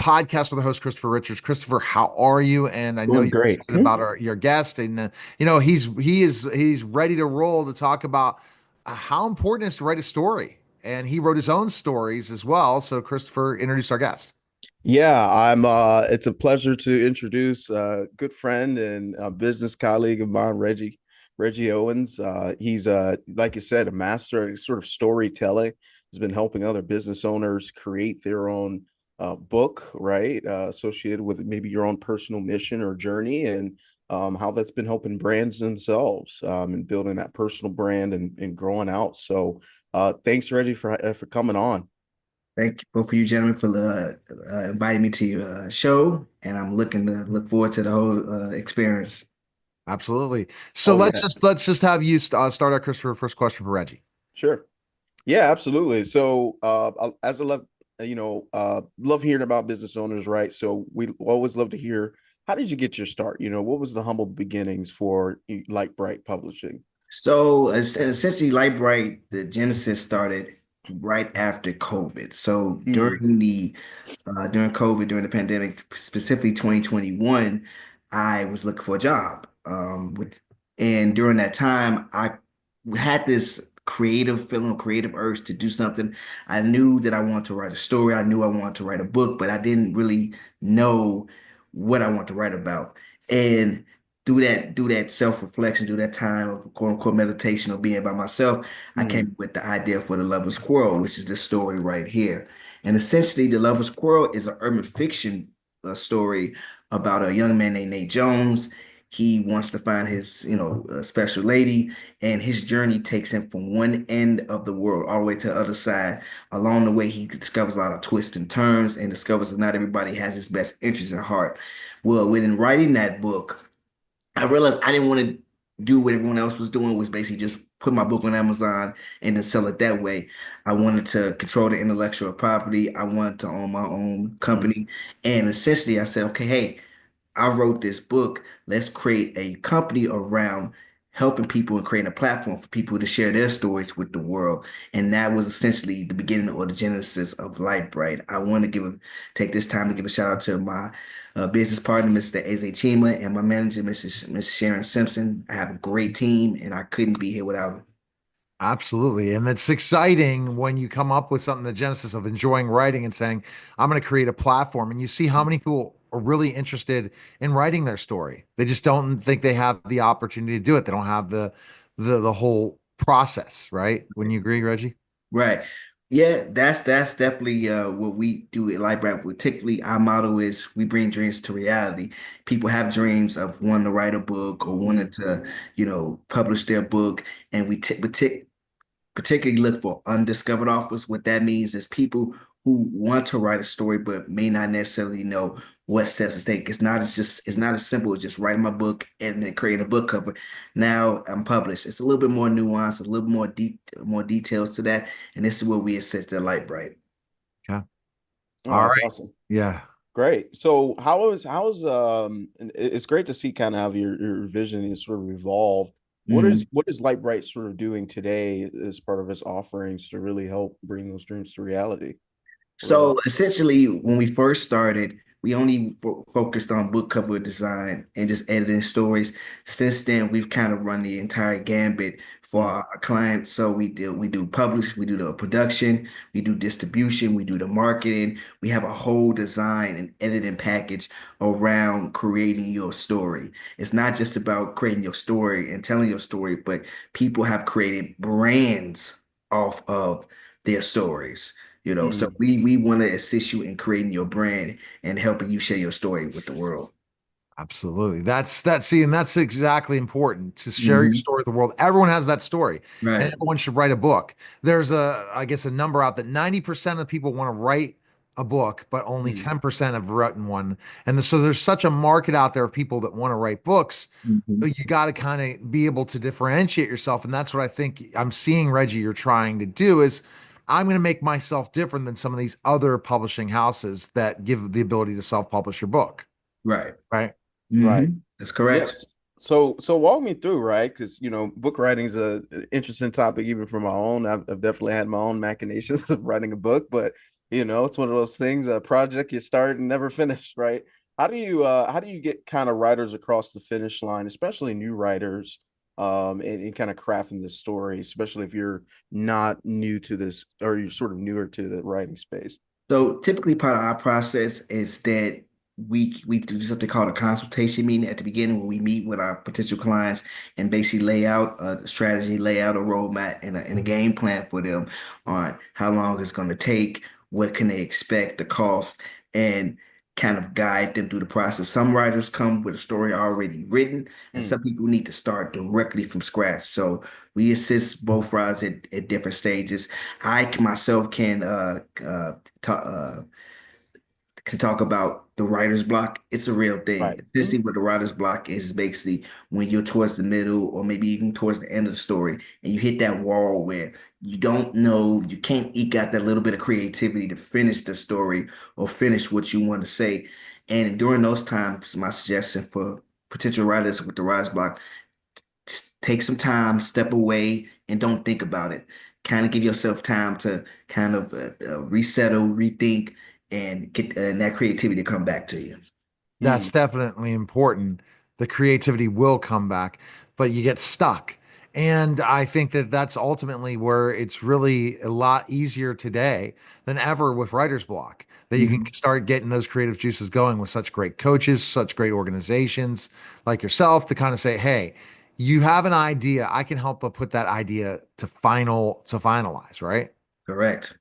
podcast with the host Christopher Richards. Christopher, how are you? And I know Doing you're great. excited about your guest, and he's ready to roll to talk about how important it is to write a story. And he wrote his own stories as well. So, Christopher, introduce our guest. Yeah, I'm it's a pleasure to introduce a good friend and a business colleague of mine, Reggie Owens. He's like you said, a master at sort of storytelling. He's been helping other business owners create their own book, right? Associated with maybe your own personal mission or journey and how that's been helping brands themselves and building that personal brand and growing out. So thanks, Reggie, for coming on. Thank you both of you gentlemen for inviting me to your show, and I'm looking to look forward to the whole experience. Absolutely. So Oh let's yeah, just have you start our Christopher first question for Reggie. sure. Yeah, absolutely. So, as I love, love hearing about business owners, right? So we always love to hear, how did you get your start? What was the humble beginnings for Light Bright Publishing? So essentially, Lightbright, the genesis started right after COVID. So Mm, during COVID, during the pandemic, specifically 2021, I was looking for a job. And during that time, I had this creative feeling, creative urge to do something. I knew that I wanted to write a story. I knew I wanted to write a book, but I didn't really know what I want to write about. And do that self-reflection, do that time of quote unquote meditation or being by myself, I came mm, up with the idea for The Lover's Quarrel, which is this story right here. And essentially, The Lover's Quarrel is an urban fiction story about a young man named Nate Jones. He wants to find his, special lady, and his journey takes him from one end of the world all the way to the other side. Along the way, he discovers a lot of twists and turns and discovers that not everybody has his best interest at heart. Well, within writing that book, I realized I didn't want to do what everyone else was doing, was basically just put my book on Amazon and then sell it that way. I wanted to control the intellectual property. I wanted to own my own mm, company. And essentially I said, okay, hey, I wrote this book. Let's create a company around helping people and creating a platform for people to share their stories with the world. And that was essentially the beginning or the genesis of Lightbright. I want to take this time to give a shout out to my business partner, Mr. Eze Chima, and my manager, Miss Sharon Simpson. I have a great team, and I couldn't be here without them. Absolutely. And it's exciting when you come up with something, the genesis of enjoying writing and saying, I'm going to create a platform. And you see how many people are really interested in writing their story. They just don't think they have the opportunity to do it. They don't have the whole process, right? Wouldn't you agree, Reggie? Right. Yeah, that's definitely what we do at Lightbright. Particularly, our motto is we bring dreams to reality. People have dreams of wanting to write a book or wanting mm, to, publish their book, and we particularly look for undiscovered authors. What that means is people who want to write a story but may not necessarily know what steps to take. It's not as simple as just writing my book and then creating a book cover. Now I'm published. It's a little bit more nuanced, a little more details to that. And this is where we assist at Lightbright. Yeah. oh, All that's right. awesome. Yeah. Great. So and it's great to see kind of how your vision is sort of evolved. Mhm. What is Light Bright sort of doing today as part of its offerings to really help bring those dreams to reality for So others? essentially, when we first started, we only focused on book cover design and just editing stories. Since then, we've kind of run the entire gambit for Mm, our clients. So we do publish, we do the production, we do distribution, we do the marketing. We have a whole design and editing package around creating your story. It's not just about creating your story and telling your story, but people have created brands off of their stories. So mm, we want to assist you in creating your brand and helping you share your story with the world. Absolutely. See, and that's exactly important to share your Hmm. story with the world. Everyone has that story, and Right. everyone should write a book. There's I guess, a number out that 90% of people want to write a book, but only Mhm. 10% have written one. And so there's such a market out there of people that want to write books. Mhm. But you got to kind of be able to differentiate yourself. And that's what I think I'm seeing, Reggie, you're trying to do is I'm going to make myself different than some of these other publishing houses that give the ability to self-publish your book. Right. Right. right. That's correct. Yes. So walk me through, right? Because book writing is a an interesting topic, even for my own. I've definitely had my own machinations of writing a book, but It's one of those things, a project you start and never finish, right? How do you get kind of writers across the finish line, especially new writers, and kind of crafting this story, especially if you're not new to this or you're sort of newer to the writing space? So typically part of our process is that we do something called a consultation meeting at the beginning where we meet with our potential clients and basically lay out a strategy, lay out a roadmap and a game plan for them on how long it's going to take, what can they expect, the cost, and kind of guide them through the process. Some writers come with a story already written, and Mm, some people need to start directly from scratch. So we assist both writers at different stages. Myself talk, uh, can talk about the writer's block. It's a real thing. right. Essentially, what the writer's block is basically when you're towards the middle or maybe even towards the end of the story and you hit that wall where you don't know, you can't eke out that little bit of creativity to finish the story or finish what you want to say. And during those times, my suggestion for potential writers with the writer's block, take some time, step away, and don't think about it. Kind of give yourself time to kind of resettle, rethink, and get that creativity to come back to you. Hmm. That's definitely important. The creativity will come back, but you get stuck. And I think that that's ultimately where it's really a lot easier today than ever with writer's block, that you can Mhm. start getting those creative juices going with such great coaches, such great organizations like yourself to kind of say, hey, you have an idea. I can help put that idea to finalize, right? Correct.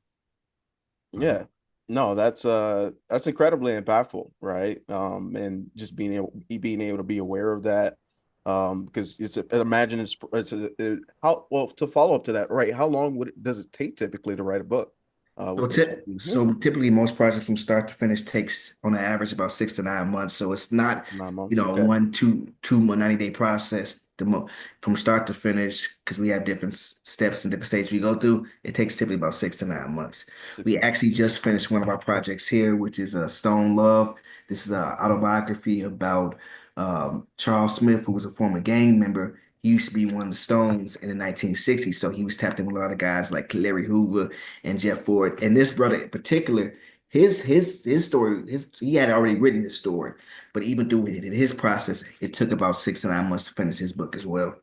Yeah. No, that's incredibly impactful, right? And just being able to be aware of that. Because imagine how well to follow up to that, right? How long does it take typically to write a book? So, With this. Mhm. typically, most projects from start to finish takes on an average about 6 to 9 months. So it's not, 9 months. a Okay. one, two, 90-day process. From start to finish, because we have different steps and different stages we go through. It takes typically about 6 to 9 months. Six We months. actually just finished one of our projects here, which is Stone Love. This is an autobiography about Charles Smith, who was a former gang member. He used to be one of the Stones in the 1960s, so he was tapped in with a lot of guys like Larry Hoover and Jeff Ford. And this brother in particular, his story, he had already written his story, but even through his process, it took about 6 to 9 months to finish his book as well.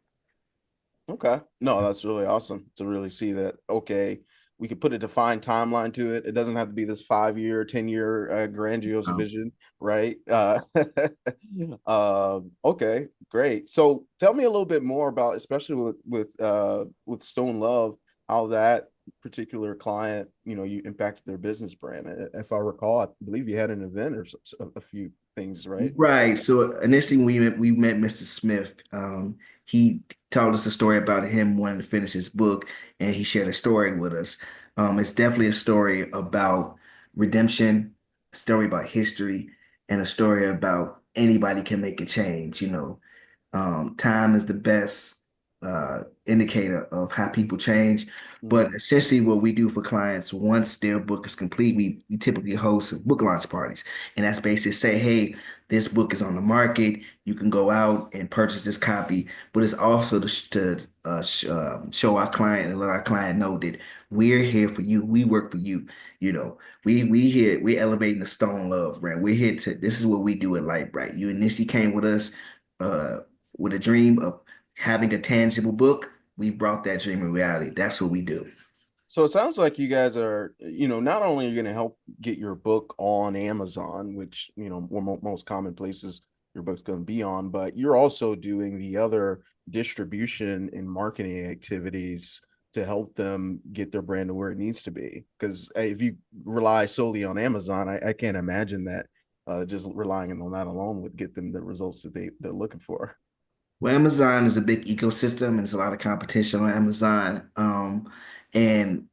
Okay. No, that's really awesome to really see that. Okay, we could put a defined timeline to it. It doesn't have to be this 5 year, 10 year grandiose Um, vision, right? Okay, great. So tell me a little bit more about, especially with Stone Love, how that particular client, you impacted their business brand. If I recall, I believe you had an event or a few things, right? Right. So initially, when we met Mr. Smith. He told us a story about him wanting to finish his book, and he shared a story with us. It's definitely a story about redemption, a story about history, and a story about anybody can make a change. Time is the best indicator of how people change. But Mm, essentially, what we do for clients once their book is complete, we typically host book launch parties, and that's basically say, "Hey, this book is on the market. You can go out and purchase this copy." But it's also to show our client and let our client know that we're here for you. We work for you. You know, we're elevating the Stone Love brand. We're here to. This is what we do at Light Bright. You initially came with us. Uh, with a dream of having a tangible book, we brought that dream in reality. That's what we do. So it sounds like you guys are, not only are you going to help get your book on Amazon, which, most common places your book's going to be on, but you're also doing the other distribution and marketing activities to help them get their brand to where it needs to be. Because if you rely solely on Amazon, I can't imagine that just relying on that alone would get them the results that they're looking for. Well, Amazon is a big ecosystem and there's a lot of competition on Amazon. And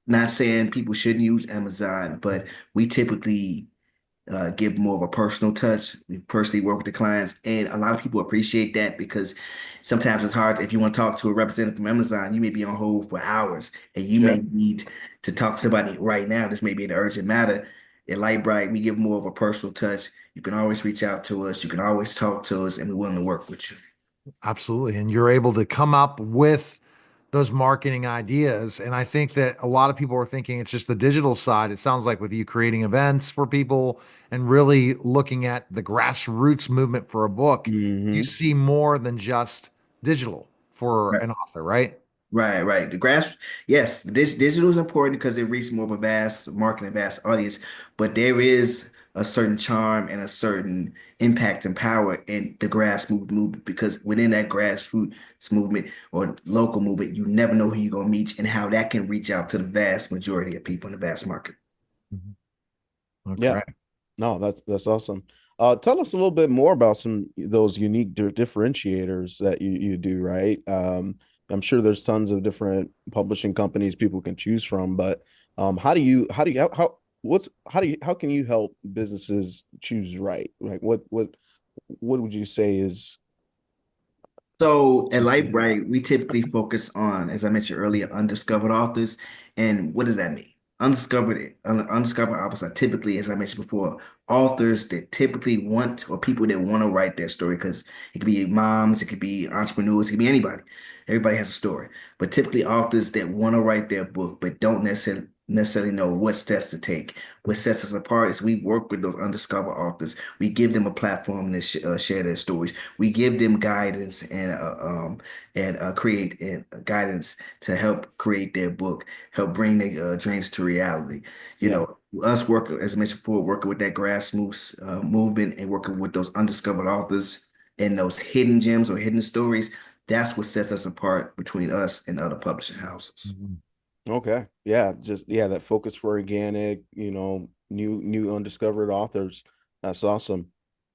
not saying people shouldn't use Amazon, but we typically give more of a personal touch. We personally work with the clients, and a lot of people appreciate that because sometimes it's hard. If you want to talk to a representative from Amazon, you may be on hold for hours, and you Yeah. may need to talk to somebody right now. This may be an urgent matter. At Lightbright, we give more of a personal touch. You can always reach out to us. You can always talk to us, and we're willing to work with you. Absolutely. And you're able to come up with those marketing ideas. And I think that a lot of people are thinking it's just the digital side. It sounds like with you creating events for people and really looking at the grassroots movement for a book, you Hmm. see more than just digital for an author, right? Right, right. Yes, this digital is important because it reaches more of a vast market and vast audience, but there is a certain charm and a certain impact and power in the grassroots movement because within that grassroots movement or local movement, you never know who you're gonna meet and how that can reach out to the vast majority of people in the vast market. Mhm. Okay. Yeah. No, that's awesome. Tell us a little bit more about some of those unique differentiators that you do, right? I'm sure there's tons of different publishing companies people can choose from, but how can you help businesses choose right? Like what would you say is So at key to that? Lightbright, we typically focus on, as I mentioned earlier, undiscovered authors. And what does that mean? Undiscovered authors are typically, as I mentioned before, authors that typically want or people that want to write their story because it could be moms, it could be entrepreneurs, it could be anybody. Everybody has a story. But typically authors that want to write their book but don't necessarily know what steps to take. What sets us apart is we work with those undiscovered authors. We give them a platform to share their stories. We give them guidance and create guidance to help create their book, help bring their dreams to reality. You Yeah. know, us working, as I mentioned before, working with that grassroots movement and working with those undiscovered authors and those hidden gems or hidden stories. That's what sets us apart between us and other publishing houses. Mhm. Okay. Yeah, just yeah, that focus for organic, new undiscovered authors. That's awesome.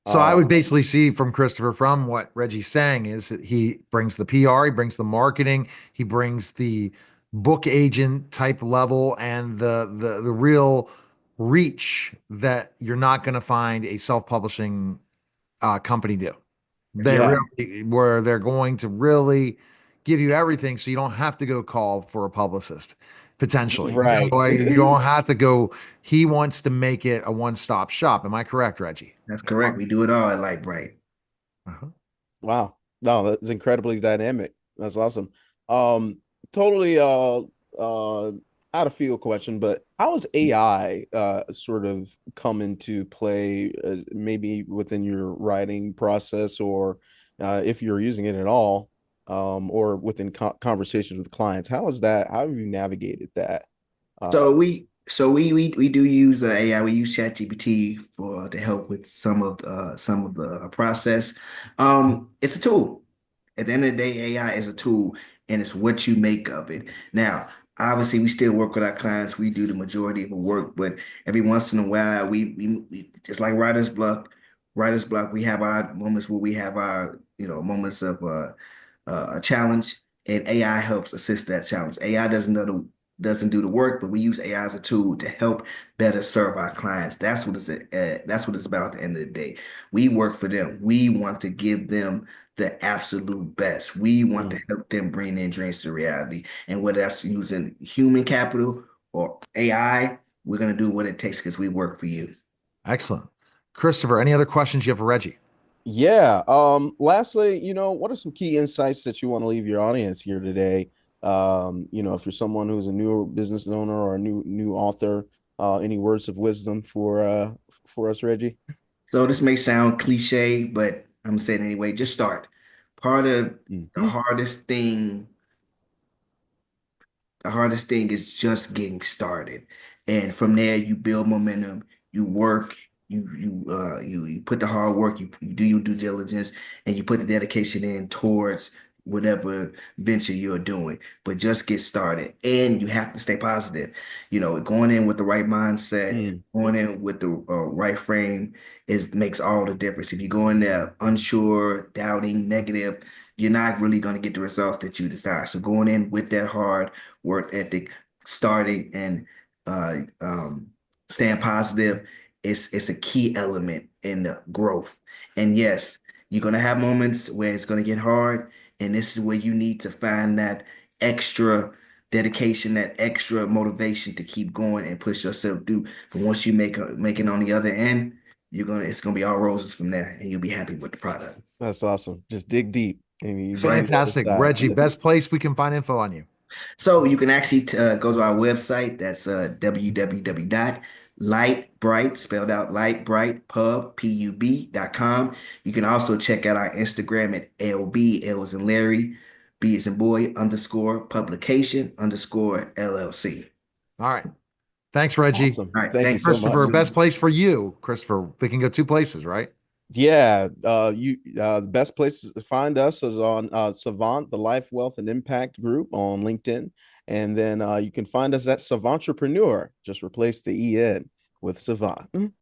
So I Uh would basically see from Christopher, from what Reggie's saying, is that he brings the PR, he brings the marketing, he brings the book agent type level and the real reach that you're not going to find a self-publishing company do. They yeah, really where they're going to really give you everything, so you don't have to go call for a publicist potentially. right. Like, you don't have to go. He wants to make it a one-stop shop. Am I correct, Reggie? That's correct. We do it all at Lightbright. Uh-huh. Wow. No, that's incredibly dynamic. That's awesome. Um, totally out of field question, but how has AI sort of come into play maybe within your writing process or if you're using it at all or within conversations with clients? How have you navigated that? Uh, So we do use AI. We use ChatGPT for to help with some of the process. It's a tool. At the end of the day, AI is a tool, and it's what you make of it. Now, obviously, we still work with our clients. We do the majority of the work, but every once in a while, we just like writer's block. Writer's block. We have our moments where we have our moments of a challenge, and AI helps assist that challenge. AI doesn't do the work, but we use AI as a tool to help better serve our clients. That's what it's about at the end of the day. We work for them. We want to give them the absolute best. We want to mm, help them bring their dreams to reality. And whether that's using human capital or AI, we're gonna do what it takes because we work for you. Excellent. Christopher, any other questions you have for Reggie? Yeah. Lastly, what are some key insights that you want to leave your audience here today? If you're someone who's a new business owner or a new author, any words of wisdom for us, Reggie? So this may sound cliche, but I'm gonna say it anyway. Just start. Part of the Mhm. hardest thing The hardest thing is just getting started. And from there you build momentum, you work, you put the hard work, you do your due diligence, and you put the dedication in towards whatever venture you're doing. But just get started. And you have to stay positive. Going in with the right mindset, Mm, going in with the right frame makes all the difference. If you go in there unsure, doubting, negative, you're not really going to get the results that you desire. So going in with that hard work ethic, starting and staying positive is a key element in the growth. And yes, you're gonna have moments where it's gonna get hard, and this is where you need to find that extra dedication, that extra motivation to keep going and push yourself through. But once you make it on the other end, it's gonna be all roses from there, and you'll be happy with the product. that's awesome. Just dig deep. And you Right. Fantastic. Reggie, best place we can find info on you. So you can actually go to our website. That's www.lightbright, spelled out lightbrightpub.com. You can also check out our Instagram at LB, L as in Larry, B as in boy, underscore publication, underscore LLC. All right. Thanks, Reggie. Awesome. All right. Thank you Thank so Christopher, much. best place for you, Christopher. They can go two places, right? Yeah, the best place to find us is on Savant, the Life, Wealth, and Impact group on LinkedIn. And then you can find us at Savantrepreneur. Just replace the EN with Savant.